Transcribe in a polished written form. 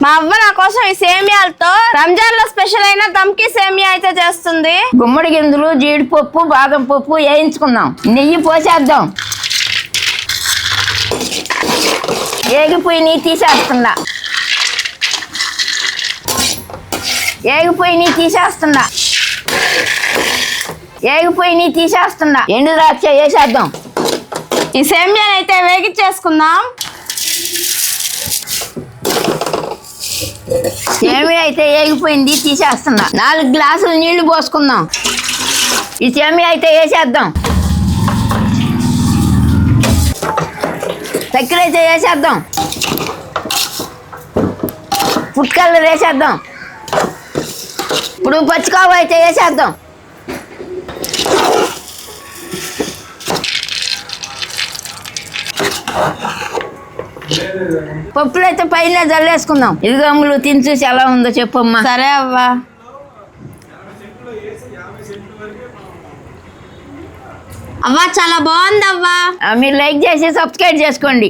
మా అవ్వ నా కోసం ఈ సేమియాలతో రంజాన్ లో స్పెషల్ అయిన దమ్కి సేమియా అయితే చేస్తుంది. గుమ్మడి గింజలు, జీడిపప్పు, బాదం పప్పు వేయించుకుందాం. నెయ్యి పోసేద్దాం. ఏగిపోయి నీ తీసేస్తుందా ఎండు ద్రాక్ష వేసేద్దాం. ఈ సేమియాని అయితే వేగిచ్చేసుకుందాం. సేమియా అయితే ఏగిపోయింది, తీసేస్తున్నా. 4 గ్లాసులు నీళ్లు పోసుకుందాం. ఈ సేమియా అయితే వేసేద్దాం. చక్కెర అయితే వేసేద్దాం. ఫుడ్ కలర్ వేసేద్దాం. ఇప్పుడు పచ్చికావు అయితే వేసేద్దాం. పప్పులు అయితే పైన జల్లేసుకుందాం. ఇదిగమ్ములు తిని చూసి ఎలా ఉందో చెప్పమ్మా. సరే అవ్వా. అవ్వా చాలా బాగుంది అవ్వా. మీరు లైక్ చేసి సబ్స్క్రైబ్ చేసుకోండి.